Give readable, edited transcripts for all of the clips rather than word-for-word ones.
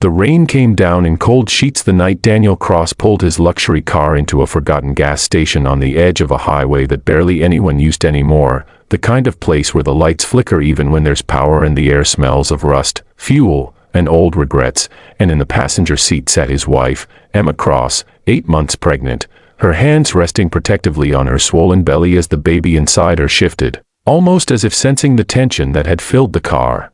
The rain came down in cold sheets the night Daniel Cross pulled his luxury car into a forgotten gas station on the edge of a highway that barely anyone used anymore, the kind of place where the lights flicker even when there's power and the air smells of rust, fuel, and old regrets. And in the passenger seat sat his wife, Emma Cross, 8 months pregnant, her hands resting protectively on her swollen belly as the baby inside her shifted, almost as if sensing the tension that had filled the car.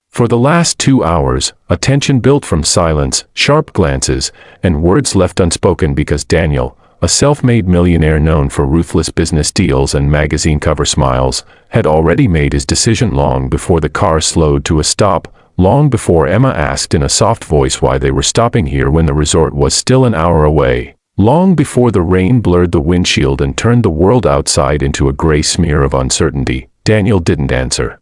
For the last 2 hours, a tension built from silence, sharp glances, and words left unspoken because Daniel, a self-made millionaire known for ruthless business deals and magazine cover smiles, had already made his decision long before the car slowed to a stop, long before Emma asked in a soft voice why they were stopping here when the resort was still an hour away, long before the rain blurred the windshield and turned the world outside into a gray smear of uncertainty. Daniel didn't answer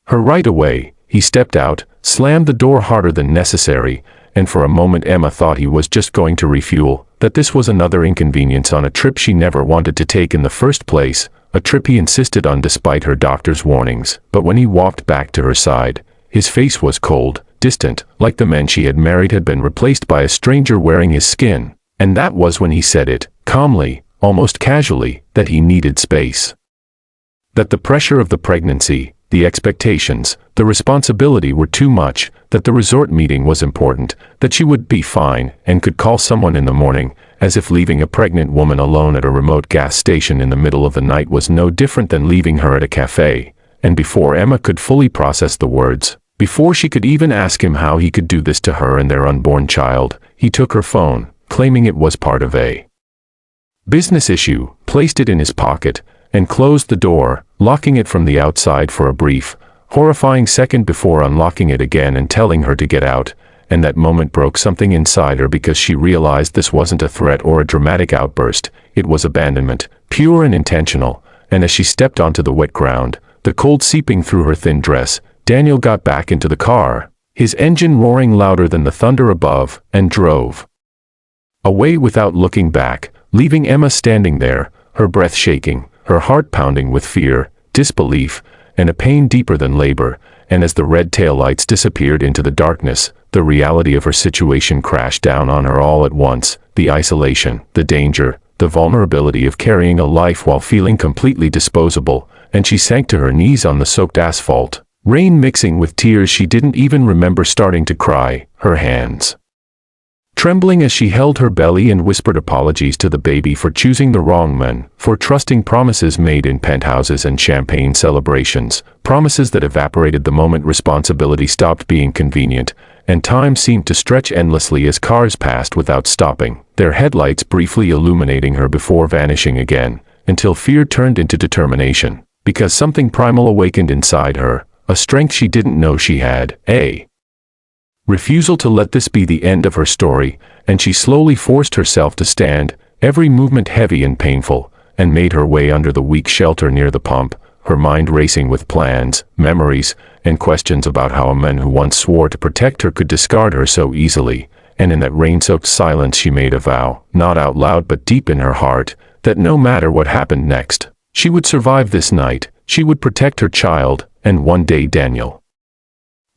her right away. He stepped out, slammed the door harder than necessary, and for a moment Emma thought he was just going to refuel, that this was another inconvenience on a trip she never wanted to take in the first place, a trip he insisted on despite her doctor's warnings. But when he walked back to her side, his face was cold, distant, like the men she had married had been replaced by a stranger wearing his skin, and that was when he said it, calmly, almost casually, that he needed space. That the pressure of the pregnancy, the expectations, the responsibility were too much, that the resort meeting was important, that she would be fine and could call someone in the morning, as if leaving a pregnant woman alone at a remote gas station in the middle of the night was no different than leaving her at a cafe. And before Emma could fully process the words, before she could even ask him how he could do this to her and their unborn child, he took her phone, claiming it was part of a business issue, placed it in his pocket, and closed the door, locking it from the outside for a brief, horrifying second before unlocking it again and telling her to get out. And that moment broke something inside her because she realized this wasn't a threat or a dramatic outburst, it was abandonment, pure and intentional. And as she stepped onto the wet ground, the cold seeping through her thin dress, Daniel got back into the car, his engine roaring louder than the thunder above, and drove away without looking back, leaving Emma standing there, her breath shaking, her heart pounding with fear, disbelief, and a pain deeper than labor. And as the red taillights disappeared into the darkness, the reality of her situation crashed down on her all at once, the isolation, the danger, the vulnerability of carrying a life while feeling completely disposable, and she sank to her knees on the soaked asphalt, rain mixing with tears she didn't even remember starting to cry, her hands trembling as she held her belly and whispered apologies to the baby for choosing the wrong man, for trusting promises made in penthouses and champagne celebrations, promises that evaporated the moment responsibility stopped being convenient, and time seemed to stretch endlessly as cars passed without stopping, their headlights briefly illuminating her before vanishing again, until fear turned into determination, because something primal awakened inside her, a strength she didn't know she had, a refusal to let this be the end of her story, and she slowly forced herself to stand, every movement heavy and painful, and made her way under the weak shelter near the pump, her mind racing with plans, memories, and questions about how a man who once swore to protect her could discard her so easily. And in that rain-soaked silence she made a vow, not out loud but deep in her heart, that no matter what happened next, she would survive this night, she would protect her child, and one day Daniel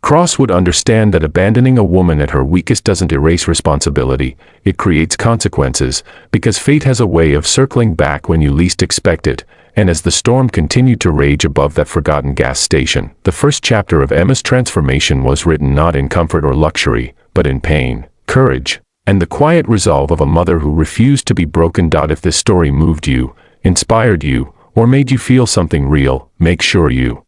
Cross would understand that abandoning a woman at her weakest doesn't erase responsibility, it creates consequences, because fate has a way of circling back when you least expect it. And as the storm continued to rage above that forgotten gas station, the first chapter of Emma's transformation was written not in comfort or luxury, but in pain, courage, and the quiet resolve of a mother who refused to be broken. If this story moved you, inspired you, or made you feel something real, make sure you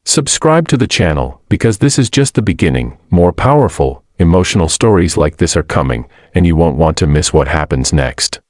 subscribe to the channel, because this is just the beginning. More powerful, emotional stories like this are coming, and you won't want to miss what happens next.